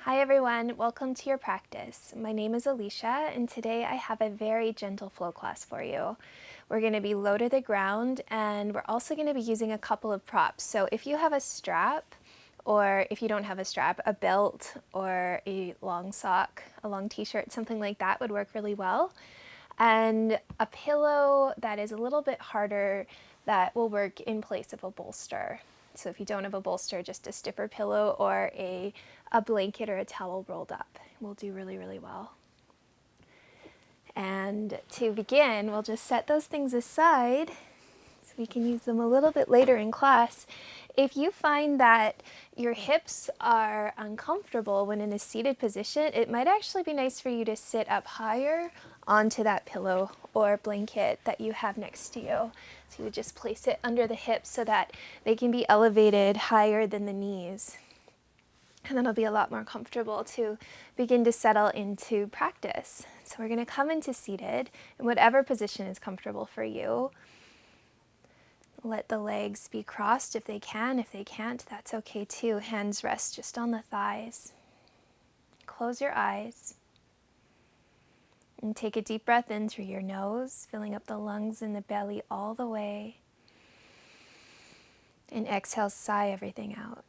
Hi everyone, welcome to your practice. My name is Alicia and today I have a very gentle flow class for you. We're going to be low to the ground and we're also going to be using a couple of props. So if you have a strap, or if you don't have a strap, a belt or a long sock, a long t-shirt, something like that would work really well. And a pillow that is a little bit harder that will work in place of a bolster. So if you don't have a bolster, just a stiffer pillow or a blanket or a towel rolled up will do really, really well. And to begin, we'll just set those things aside so we can use them a little bit later in class. If you find that your hips are uncomfortable when in a seated position, it might actually be nice for you to sit up higher onto that pillow or blanket that you have next to you. So you would just place it under the hips so that they can be elevated higher than the knees. And then it'll be a lot more comfortable to begin to settle into practice. So we're going to come into seated in whatever position is comfortable for you. Let the legs be crossed if they can. If they can't, that's okay too. Hands rest just on the thighs. Close your eyes. And take a deep breath in through your nose, filling up the lungs and the belly all the way. And exhale, sigh everything out.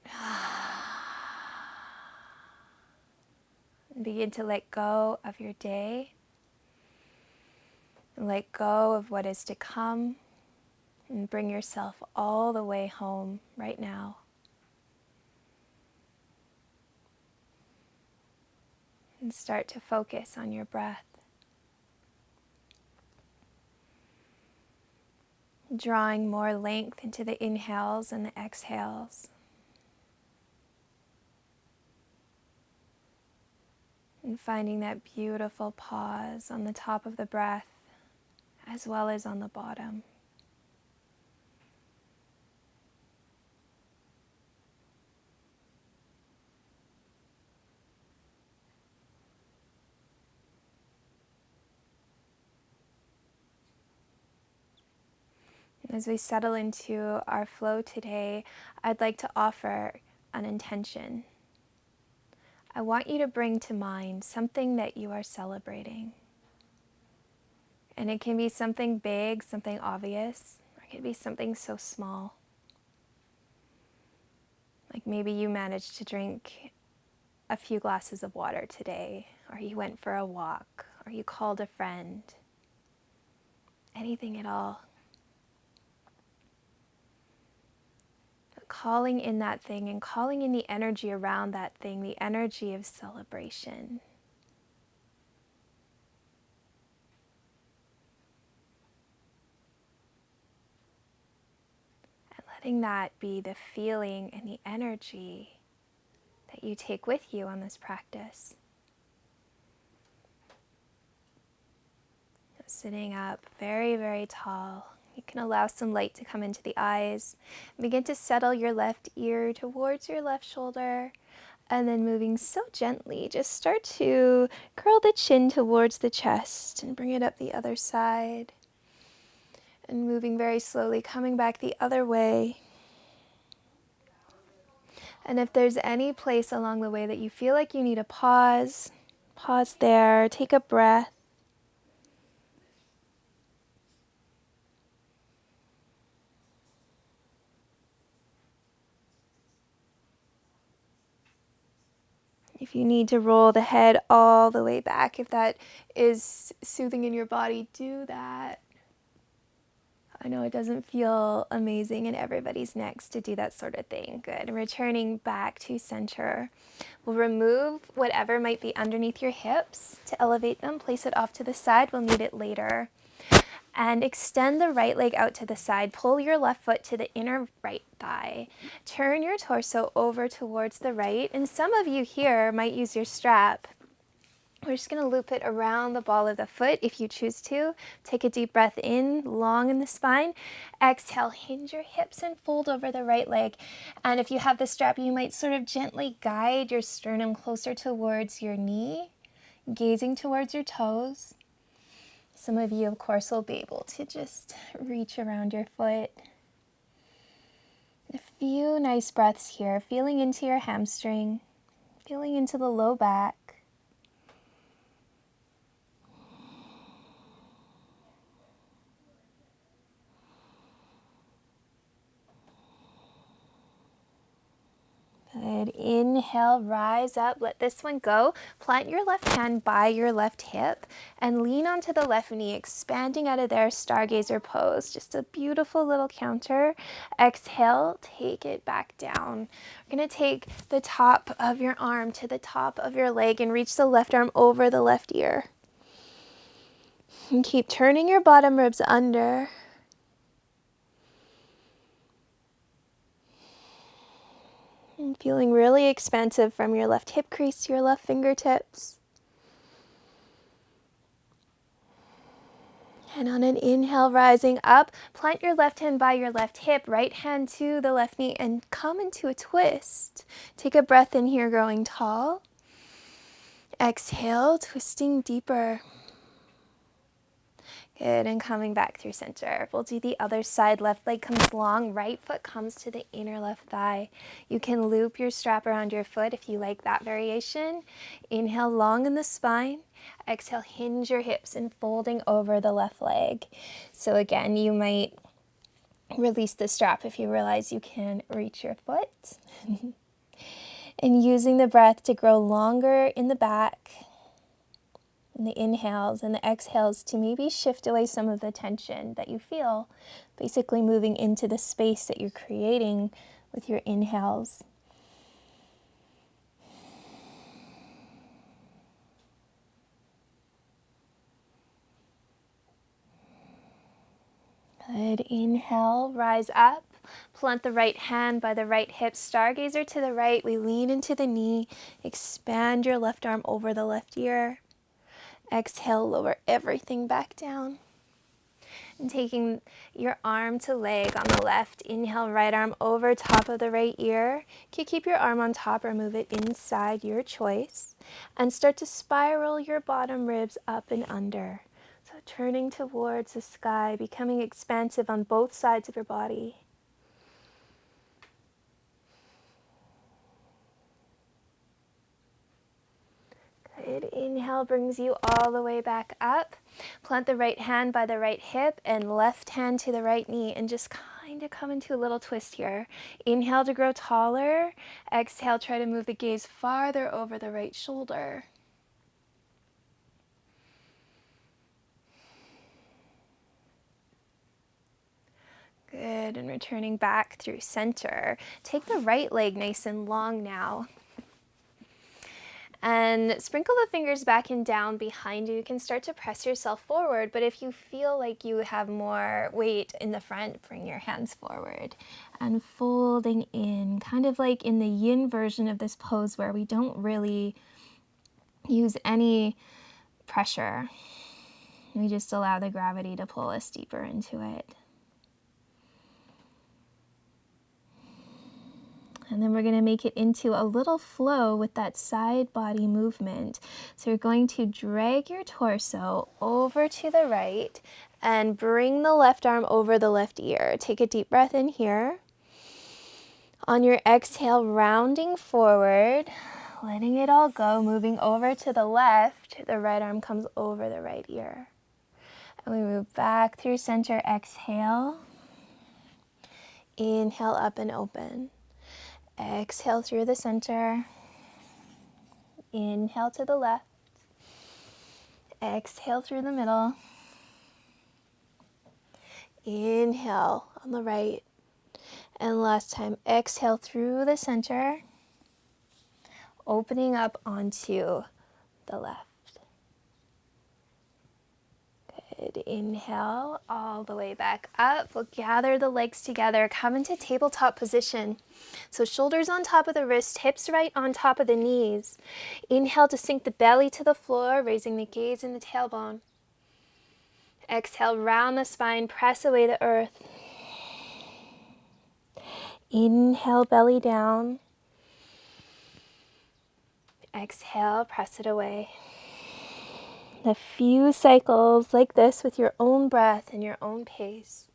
And begin to let go of your day. And let go of what is to come. And bring yourself all the way home right now. And start to focus on your breath. Drawing more length into the inhales and the exhales. And finding that beautiful pause on the top of the breath as well as on the bottom. As we settle into our flow today, I'd like to offer an intention. I want you to bring to mind something that you are celebrating. And it can be something big, something obvious, or it can be something so small. Like maybe you managed to drink a few glasses of water today, or you went for a walk, or you called a friend. Anything at all. Calling in that thing and calling in the energy around that thing, the energy of celebration. And letting that be the feeling and the energy that you take with you on this practice. Sitting up very, very tall. You can allow some light to come into the eyes. Begin to settle your left ear towards your left shoulder. And then moving so gently, just start to curl the chin towards the chest and bring it up the other side. And moving very slowly, coming back the other way. And if there's any place along the way that you feel like you need a pause, pause there, take a breath. If you need to roll the head all the way back, if that is soothing in your body, do that. I know it doesn't feel amazing in everybody's necks to do that sort of thing. Good. Returning back to center. We'll remove whatever might be underneath your hips to elevate them. Place it off to the side. We'll need it later. And extend the right leg out to the side. Pull your left foot to the inner right thigh. Turn your torso over towards the right. And some of you here might use your strap. We're just going to loop it around the ball of the foot if you choose to. Take a deep breath in, long in the spine. Exhale, hinge your hips and fold over the right leg. And if you have the strap, you might sort of gently guide your sternum closer towards your knee, gazing towards your toes. Some of you, of course, will be able to just reach around your foot. A few nice breaths here, feeling into your hamstring. Feeling into the low back. Good. Inhale, rise up. Let this one go. Plant your left hand by your left hip and lean onto the left knee, expanding out of there, stargazer pose. Just a beautiful little counter. Exhale, take it back down. We're going to take the top of your arm to the top of your leg and reach the left arm over the left ear. And keep turning your bottom ribs under. And feeling really expansive from your left hip crease to your left fingertips. And on an inhale, rising up, plant your left hand by your left hip, right hand to the left knee, and come into a twist. Take a breath in here, growing tall. Exhale, twisting deeper. Good, and coming back through center. We'll do the other side. Left leg comes long, right foot comes to the inner left thigh. You can loop your strap around your foot if you like that variation. Inhale, long in the spine. Exhale, hinge your hips and folding over the left leg. So again, you might release the strap if you realize you can reach your foot. And using the breath to grow longer in the back. And the inhales and the exhales to maybe shift away some of the tension that you feel, basically moving into the space that you're creating with your inhales. Good. Inhale, rise up. Plant the right hand by the right hip, stargazer to the right. We lean into the knee, expand your left arm over the left ear. Exhale, lower everything back down. And taking your arm to leg on the left, inhale, right arm over top of the right ear. You can keep your arm on top or move it inside, your choice. And start to spiral your bottom ribs up and under. So turning towards the sky, becoming expansive on both sides of your body. Good. Inhale brings you all the way back up. Plant the right hand by the right hip and left hand to the right knee and just kind of come into a little twist here. Inhale to grow taller. Exhale, try to move the gaze farther over the right shoulder. Good. And returning back through center. Take the right leg nice and long now. And sprinkle the fingers back and down behind you. You can start to press yourself forward, but if you feel like you have more weight in the front, bring your hands forward. And folding in, kind of like in the yin version of this pose where we don't really use any pressure. We just allow the gravity to pull us deeper into it. And then we're going to make it into a little flow with that side body movement. So you're going to drag your torso over to the right and bring the left arm over the left ear. Take a deep breath in here. On your exhale, rounding forward, letting it all go, moving over to the left. The right arm comes over the right ear. And we move back through center. Exhale. Inhale up and open. Exhale through the center. Inhale to the left. Exhale through the middle. Inhale on the right. And last time, exhale through the center. Opening up onto the left. Good. Inhale all the way back up. We'll gather the legs together. Come into tabletop position. So shoulders on top of the wrist, hips right on top of the knees. Inhale to sink the belly to the floor, raising the gaze and the tailbone. Exhale, round the spine, press away the earth. Inhale, belly down. Exhale, press it away. A few cycles like this with your own breath and your own pace.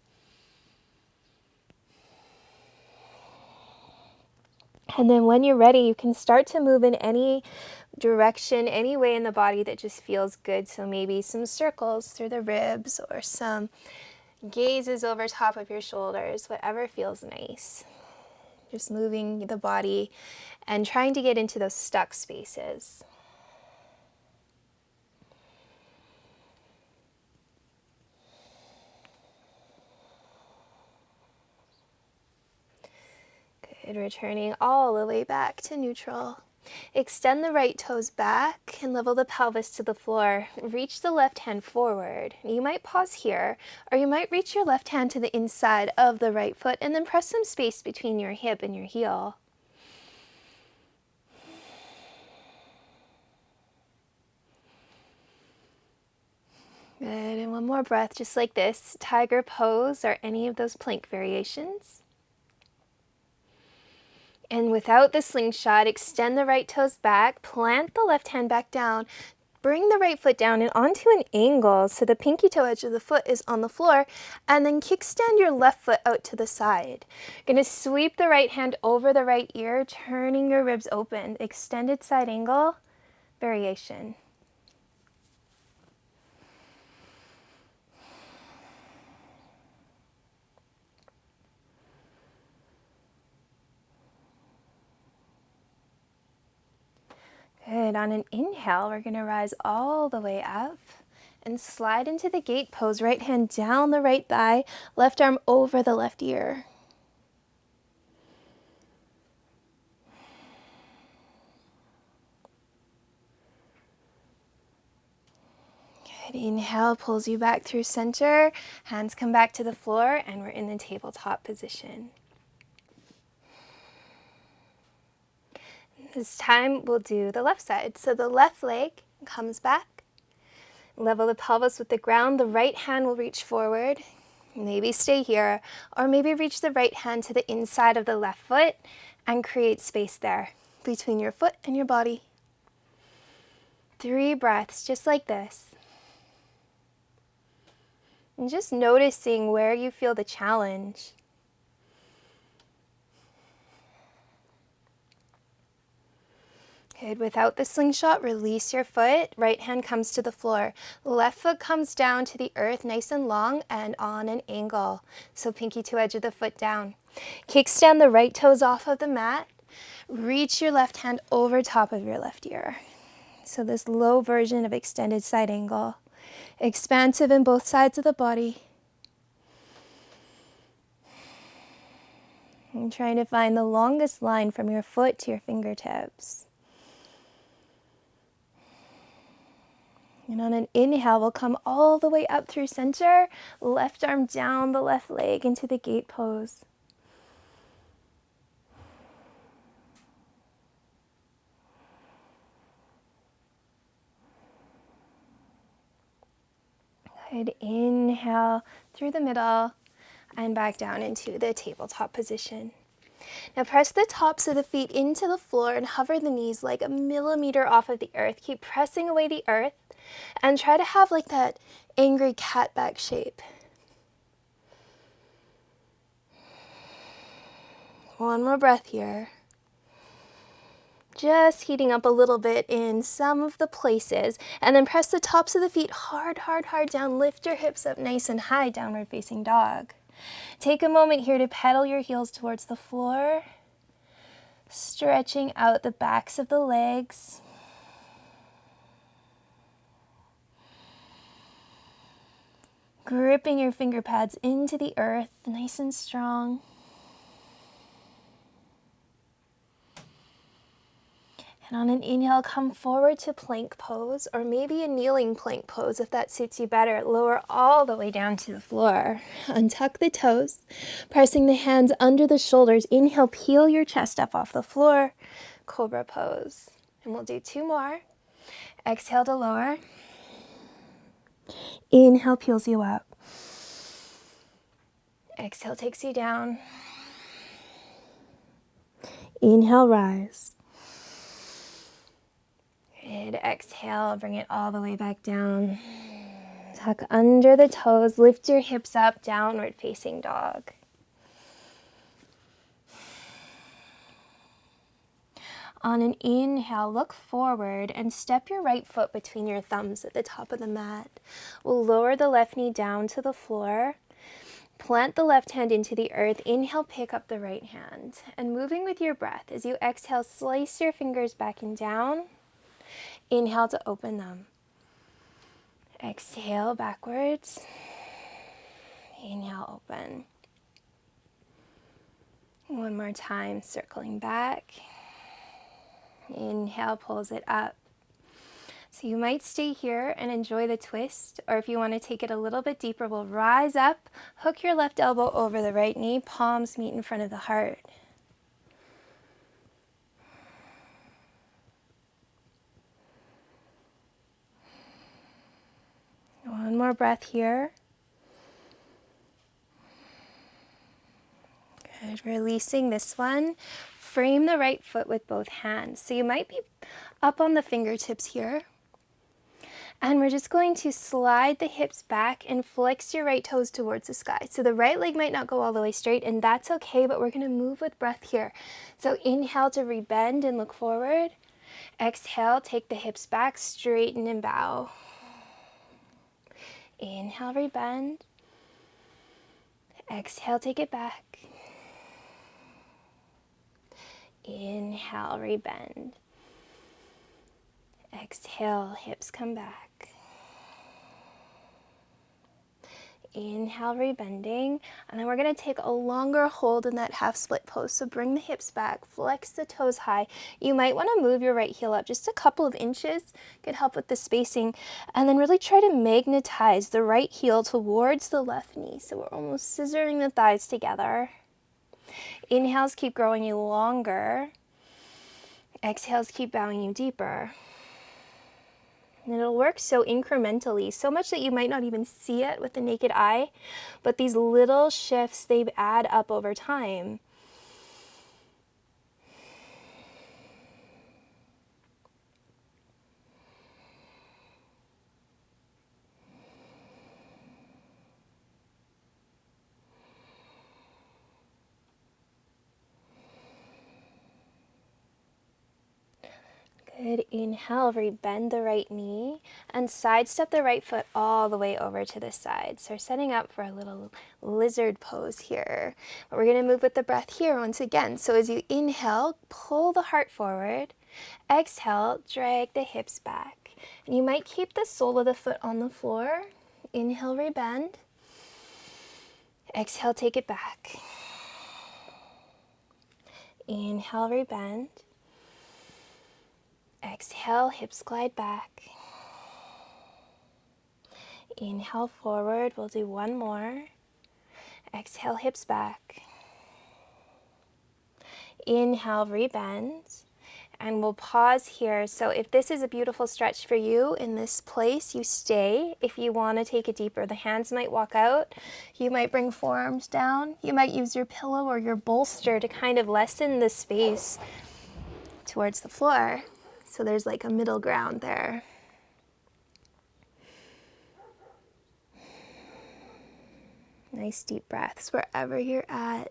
And then when you're ready, you can start to move in any direction, any way in the body that just feels good. So maybe some circles through the ribs or some gazes over top of your shoulders, whatever feels nice. Just moving the body and trying to get into those stuck spaces. Good, returning all the way back to neutral. Extend the right toes back and level the pelvis to the floor. Reach the left hand forward. You might pause here, or you might reach your left hand to the inside of the right foot and then press some space between your hip and your heel. Good, and one more breath just like this. Tiger pose or any of those plank variations. And without the slingshot, extend the right toes back, plant the left hand back down, bring the right foot down and onto an angle so the pinky toe edge of the foot is on the floor, and then kickstand your left foot out to the side. You're going to sweep the right hand over the right ear, turning your ribs open. Extended side angle variation. Good. On an inhale, we're going to rise all the way up and slide into the gate pose. Right hand down the right thigh, left arm over the left ear. Good. Inhale pulls you back through center. Hands come back to the floor, and we're in the tabletop position. This time we'll do the left side. So the left leg comes back. Level the pelvis with the ground. The right hand will reach forward. Maybe stay here, or maybe reach the right hand to the inside of the left foot and create space there between your foot and your body. 3 breaths just like this. And just noticing where you feel the challenge. Good. Without the slingshot, release your foot. Right hand comes to the floor. Left foot comes down to the earth nice and long and on an angle. So pinky toe edge of the foot down. Kickstand the right toes off of the mat. Reach your left hand over top of your left ear. So this low version of extended side angle. Expansive in both sides of the body. And trying to find the longest line from your foot to your fingertips. And on an inhale, we'll come all the way up through center, left arm down the left leg into the gate pose. Good. Inhale through the middle and back down into the tabletop position. Now press the tops of the feet into the floor and hover the knees like a millimeter off of the earth. Keep pressing away the earth and try to have like that angry cat back shape. One more breath here. Just heating up a little bit in some of the places, and then press the tops of the feet hard, hard, hard down. Lift your hips up nice and high, downward facing dog. Take a moment here to pedal your heels towards the floor, stretching out the backs of the legs. Gripping your finger pads into the earth, nice and strong. And on an inhale, come forward to plank pose, or maybe a kneeling plank pose if that suits you better. Lower all the way down to the floor. Untuck the toes, pressing the hands under the shoulders. Inhale, peel your chest up off the floor. Cobra pose. And we'll do 2 more. Exhale to lower. Inhale, peels you up. Exhale, takes you down. Inhale, rise. Good. Exhale, bring it all the way back down. Tuck under the toes, lift your hips up, downward facing dog. On an inhale, look forward and step your right foot between your thumbs at the top of the mat. We'll lower the left knee down to the floor. Plant the left hand into the earth. Inhale, pick up the right hand. And moving with your breath, as you exhale, slice your fingers back and down. Inhale to open them. Exhale backwards. Inhale, open. One more time, circling back. Inhale, pulls it up. So you might stay here and enjoy the twist, or if you want to take it a little bit deeper, we'll rise up, hook your left elbow over the right knee, palms meet in front of the heart. One more breath here. Good, releasing this one. Frame the right foot with both hands. So you might be up on the fingertips here. And we're just going to slide the hips back and flex your right toes towards the sky. So the right leg might not go all the way straight, and that's okay, but we're gonna move with breath here. So inhale to rebend and look forward. Exhale, take the hips back, straighten and bow. Inhale, rebend. Exhale, take it back. Inhale, rebend. Exhale, hips come back. Inhale, rebending, and then we're going to take a longer hold in that half split pose. So bring the hips back, flex the toes high. You might want to move your right heel up just a couple of inches, could help with the spacing, and then really try to magnetize the right heel towards the left knee. So we're almost scissoring the thighs together. Inhales keep growing you longer. Exhales keep bowing you deeper. And it'll work so incrementally, so much that you might not even see it with the naked eye, but these little shifts, they add up over time. Good. Inhale, rebend the right knee and sidestep the right foot all the way over to the side. So we're setting up for a little lizard pose here. But we're going to move with the breath here once again. So as you inhale, pull the heart forward. Exhale, drag the hips back. And you might keep the sole of the foot on the floor. Inhale, rebend. Exhale, take it back. Inhale, rebend. Exhale, hips glide back. Inhale forward, we'll do one more. Exhale, hips back. Inhale, rebend. And we'll pause here. So if this is a beautiful stretch for you in this place, you stay. If you want to take it deeper, the hands might walk out. You might bring forearms down. You might use your pillow or your bolster to kind of lessen the space towards the floor. So there's like a middle ground there. Nice deep breaths wherever you're at.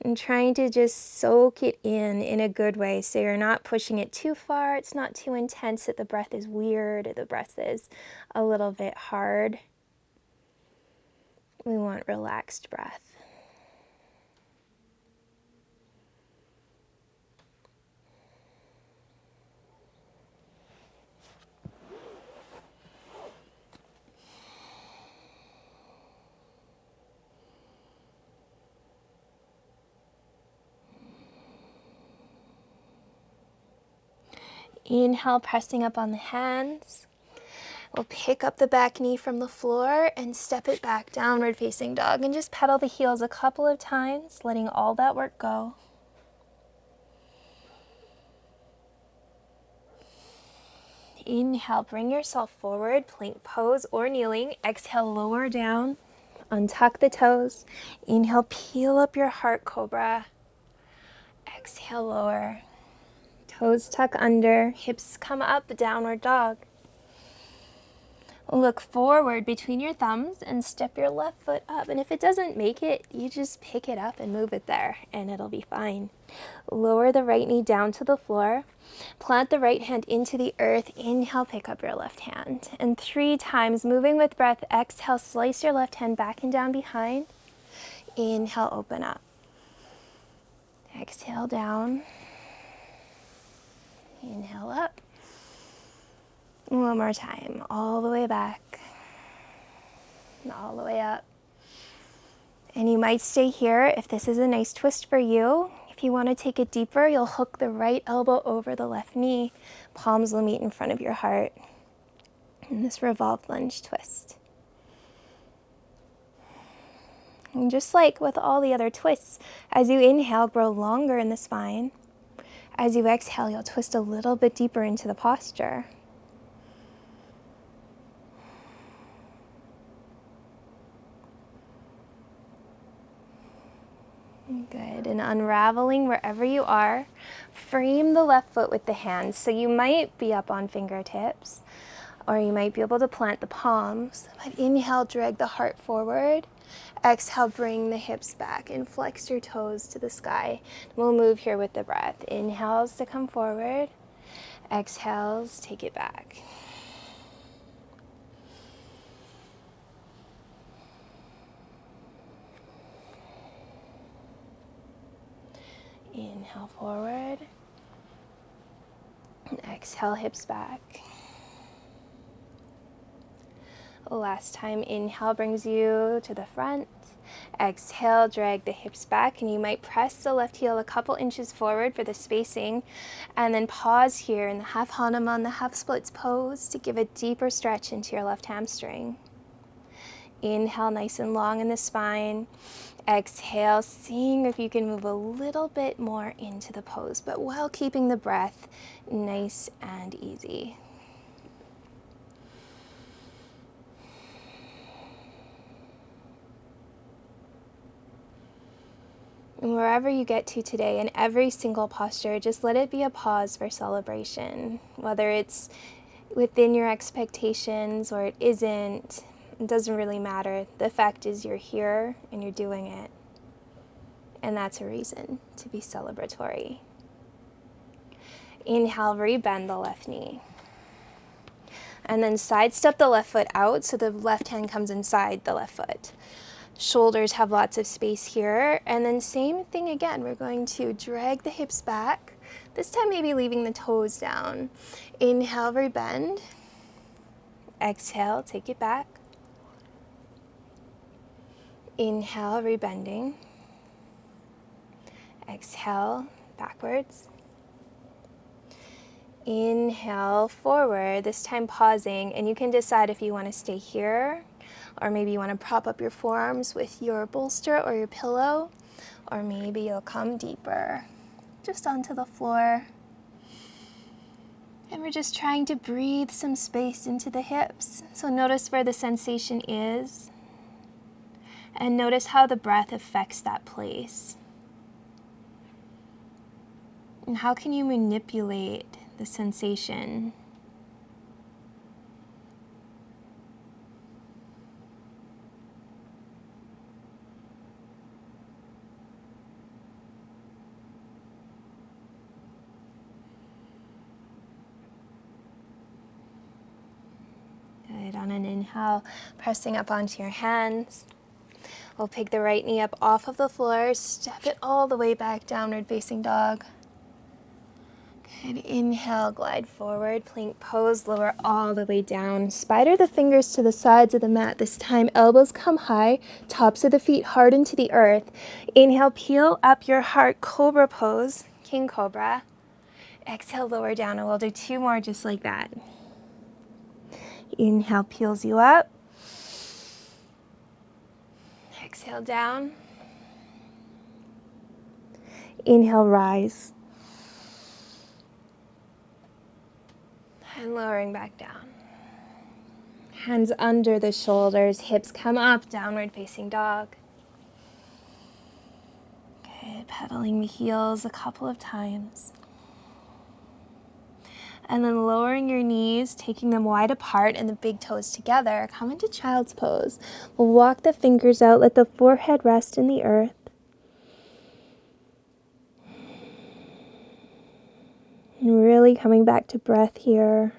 And trying to just soak it in a good way. So you're not pushing it too far. It's not too intense that the breath is weird. The breath is a little bit hard. We want relaxed breath. Inhale, pressing up on the hands. We'll pick up the back knee from the floor and step it back, downward facing dog, and just pedal the heels a couple of times, letting all that work go. Inhale, bring yourself forward, plank pose or kneeling. Exhale, lower down, untuck the toes. Inhale, peel up your heart, cobra. Exhale, lower. Toes tuck under, hips come up, downward dog. Look forward between your thumbs and step your left foot up. And if it doesn't make it, you just pick it up and move it there, and it'll be fine. Lower the right knee down to the floor. Plant the right hand into the earth. Inhale, pick up your left hand. And 3 times, moving with breath, exhale, slice your left hand back and down behind. Inhale, open up. Exhale, down. Inhale, up. One more time, all the way back, and all the way up. And you might stay here if this is a nice twist for you. If you want to take it deeper, you'll hook the right elbow over the left knee. Palms will meet in front of your heart in this revolved lunge twist. And just like with all the other twists, as you inhale, grow longer in the spine. As you exhale, you'll twist a little bit deeper into the posture. Good, and unraveling wherever you are, frame the left foot with the hands. So you might be up on fingertips, or you might be able to plant the palms. But inhale, drag the heart forward. Exhale, bring the hips back and flex your toes to the sky. We'll move here with the breath. Inhales to come forward. Exhales, take it back. Inhale forward. Exhale, hips back. Last time, inhale brings you to the front. Exhale, drag the hips back, and you might press the left heel a couple inches forward for the spacing, and then pause here in the half Hanuman, the half splits pose, to give a deeper stretch into your left hamstring. Inhale, nice and long in the spine. Exhale, seeing if you can move a little bit more into the pose, but while keeping the breath nice and easy. And wherever you get to today, in every single posture, just let it be a pause for celebration. Whether it's within your expectations or it isn't, it doesn't really matter. The fact is you're here and you're doing it. And that's a reason to be celebratory. Inhale, rebend the left knee. And then sidestep the left foot out so the left hand comes inside the left foot. Shoulders have lots of space here. And then same thing again, we're going to drag the hips back. This time maybe leaving the toes down. Inhale, rebend. Exhale, take it back. Inhale, rebending. Exhale, backwards. Inhale, forward, this time pausing, and you can decide if you want to stay here, or maybe you want to prop up your forearms with your bolster or your pillow, or maybe you'll come deeper, just onto the floor. And we're just trying to breathe some space into the hips. So notice where the sensation is, and notice how the breath affects that place. And how can you manipulate the sensation? Good. On an inhale, pressing up onto your hands. We'll pick the right knee up off of the floor, step it all the way back, downward facing dog. Good. Inhale, glide forward, plank pose, lower all the way down. Spider the fingers to the sides of the mat. This time, elbows come high, tops of the feet hard into the earth. Inhale, peel up your heart, cobra pose, king cobra. Exhale, lower down, and we'll do 2 more just like that. Inhale, peels you up. Exhale, down. Inhale, rise. And lowering back down. Hands under the shoulders, hips come up, downward facing dog. Good, pedaling the heels a couple of times. And then lowering your knees, taking them wide apart and the big toes together. Come into child's pose. We'll walk the fingers out, let the forehead rest in the earth. And really coming back to breath here.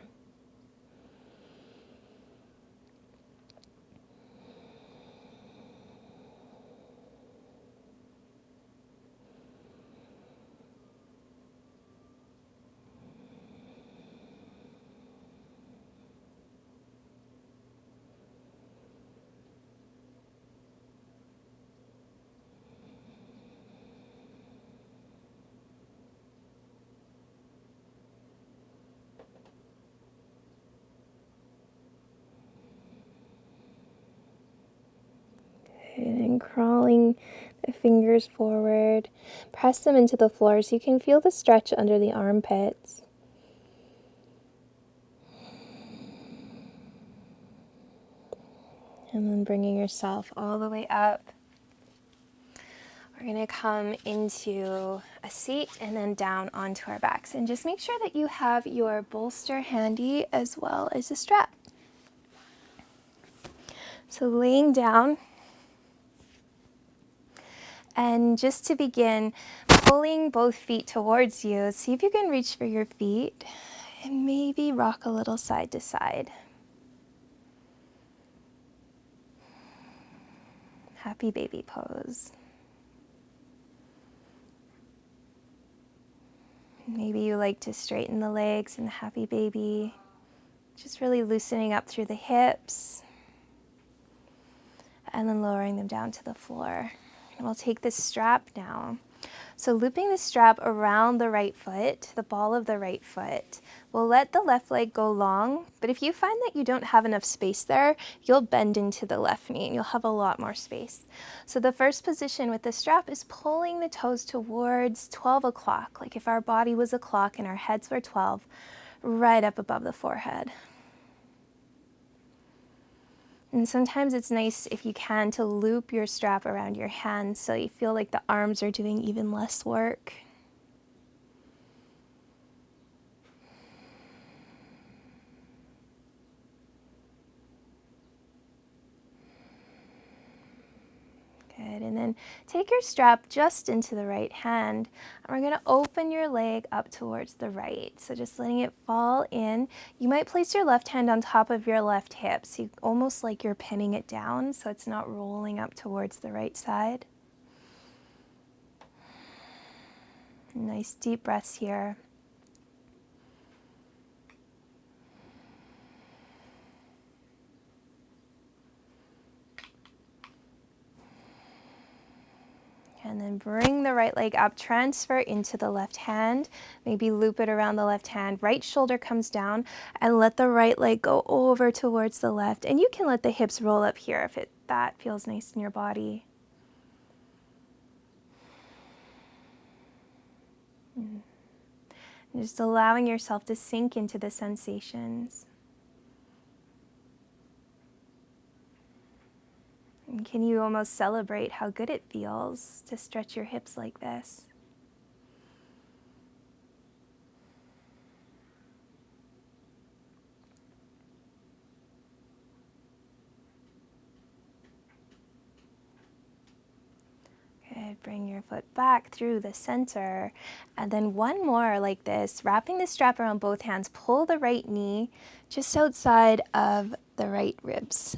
And crawling the fingers forward, press them into the floor so you can feel the stretch under the armpits. And then bringing yourself all the way up. We're going to come into a seat and then down onto our backs. And just make sure that you have your bolster handy as well as a strap. So laying down. And just to begin, pulling both feet towards you. See if you can reach for your feet and maybe rock a little side to side. Happy baby pose. Maybe you like to straighten the legs in the happy baby. Just really loosening up through the hips. And then lowering them down to the floor. And we'll take this strap now. So looping the strap around the right foot, the ball of the right foot. We'll let the left leg go long, but if you find that you don't have enough space there, you'll bend into the left knee and you'll have a lot more space. So the first position with the strap is pulling the toes towards 12 o'clock, like if our body was a clock and our heads were 12, right up above the forehead. And sometimes it's nice, if you can, to loop your strap around your hands so you feel like the arms are doing even less work. Good, and then take your strap just into the right hand, and we're going to open your leg up towards the right. So just letting it fall in. You might place your left hand on top of your left hip, so almost like you're pinning it down so it's not rolling up towards the right side. Nice deep breaths here. And then bring the right leg up, transfer into the left hand, maybe loop it around the left hand, right shoulder comes down, and let the right leg go over towards the left. And you can let the hips roll up here if that feels nice in your body. And just allowing yourself to sink into the sensations. And can you almost celebrate how good it feels to stretch your hips like this? Good, bring your foot back through the center. And then one more like this, wrapping the strap around both hands, pull the right knee just outside of the right ribs.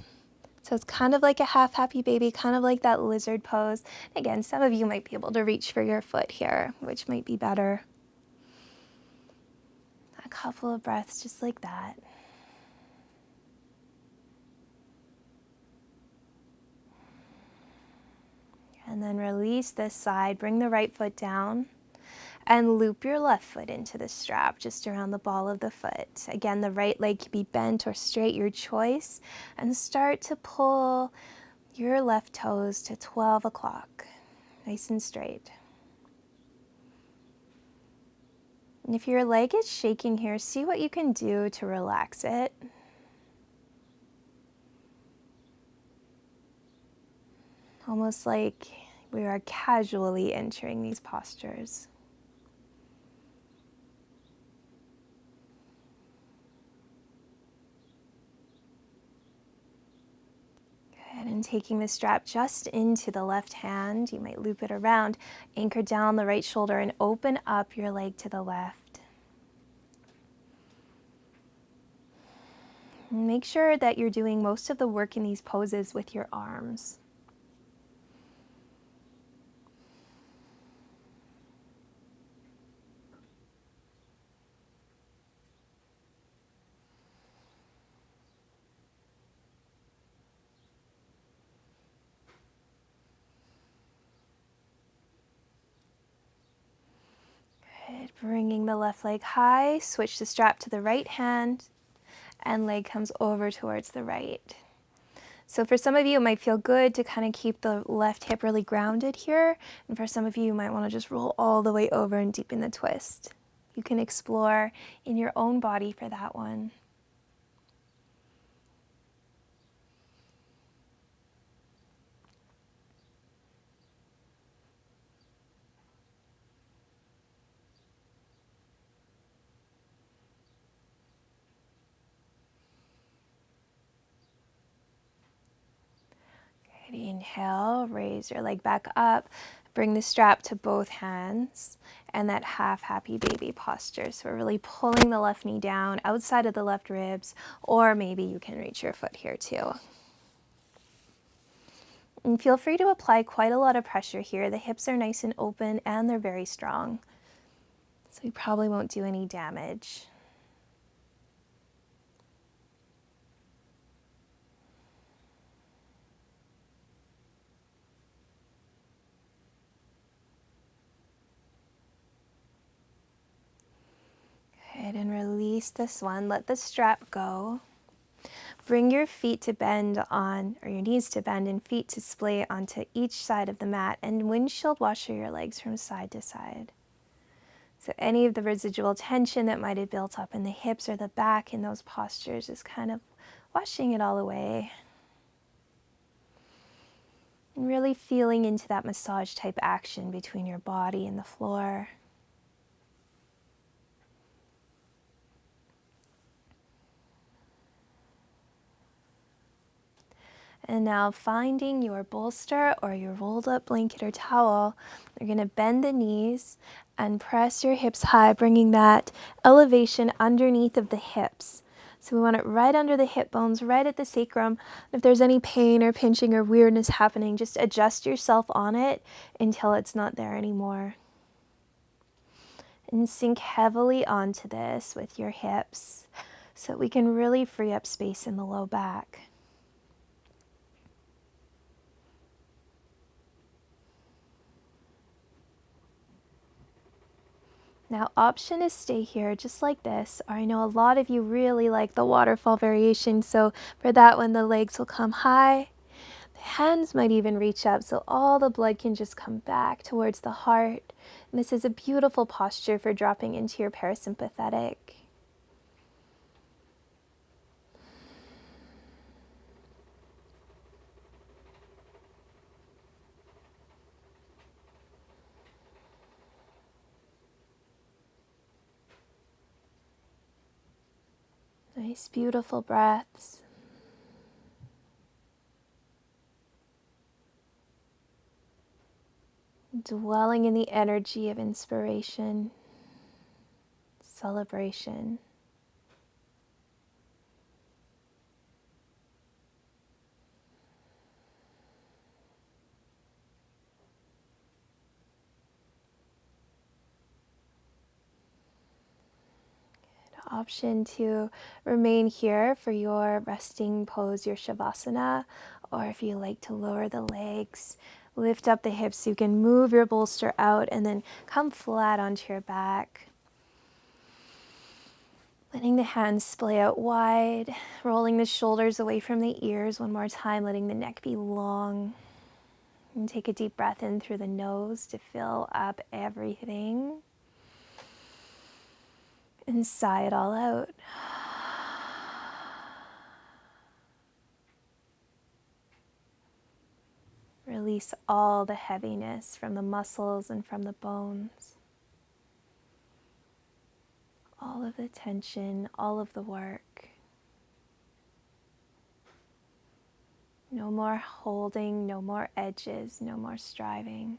So it's kind of like a half happy baby, kind of like that lizard pose. Again, some of you might be able to reach for your foot here, which might be better. A couple of breaths just like that. And then release this side, bring the right foot down and loop your left foot into the strap just around the ball of the foot. Again, the right leg can be bent or straight, your choice, and start to pull your left toes to 12 o'clock, nice and straight. And if your leg is shaking here, see what you can do to relax it. Almost like we are casually entering these postures. And taking the strap just into the left hand, you might loop it around, anchor down the right shoulder and open up your leg to the left. Make sure that you're doing most of the work in these poses with your arms. Good. Bringing the left leg high, switch the strap to the right hand, and leg comes over towards the right. So for some of you, it might feel good to kind of keep the left hip really grounded here. And for some of you, you might want to just roll all the way over and deepen the twist. You can explore in your own body for that one. Good. Inhale, raise your leg back up. Bring the strap to both hands and that half happy baby posture. So we're really pulling the left knee down outside of the left ribs, or maybe you can reach your foot here too. And feel free to apply quite a lot of pressure here. The hips are nice and open and they're very strong. So we probably won't do any damage. Good, and release this one. Let the strap go. Bring your feet to bend on, or your knees to bend and feet to splay onto each side of the mat, and windshield washer your legs from side to side. So any of the residual tension that might have built up in the hips or the back in those postures is kind of washing it all away. And really feeling into that massage type action between your body and the floor. And now finding your bolster or your rolled up blanket or towel, you're going to bend the knees and press your hips high, bringing that elevation underneath of the hips. So we want it right under the hip bones, right at the sacrum. If there's any pain or pinching or weirdness happening, just adjust yourself on it until it's not there anymore. And sink heavily onto this with your hips so we can really free up space in the low back. Now, option is stay here just like this, or I know a lot of you really like the waterfall variation, so for that one, the legs will come high. The hands might even reach up, so all the blood can just come back towards the heart. And this is a beautiful posture for dropping into your parasympathetic. Nice, beautiful breaths. Dwelling in the energy of inspiration, celebration. Option to remain here for your resting pose, your shavasana, or if you like to lower the legs, lift up the hips so you can move your bolster out and then come flat onto your back. Letting the hands splay out wide, rolling the shoulders away from the ears one more time, letting the neck be long. And take a deep breath in through the nose to fill up everything. And sigh it all out. Release all the heaviness from the muscles and from the bones. All of the tension, all of the work. No more holding, no more edges, no more striving.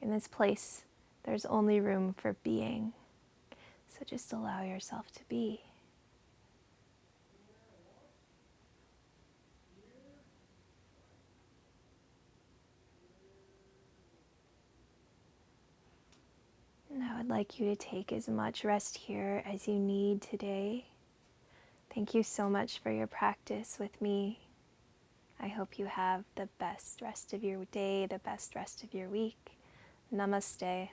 In this place, there's only room for being. So just allow yourself to be. And I would like you to take as much rest here as you need today. Thank you so much for your practice with me. I hope you have the best rest of your day, the best rest of your week. Namaste.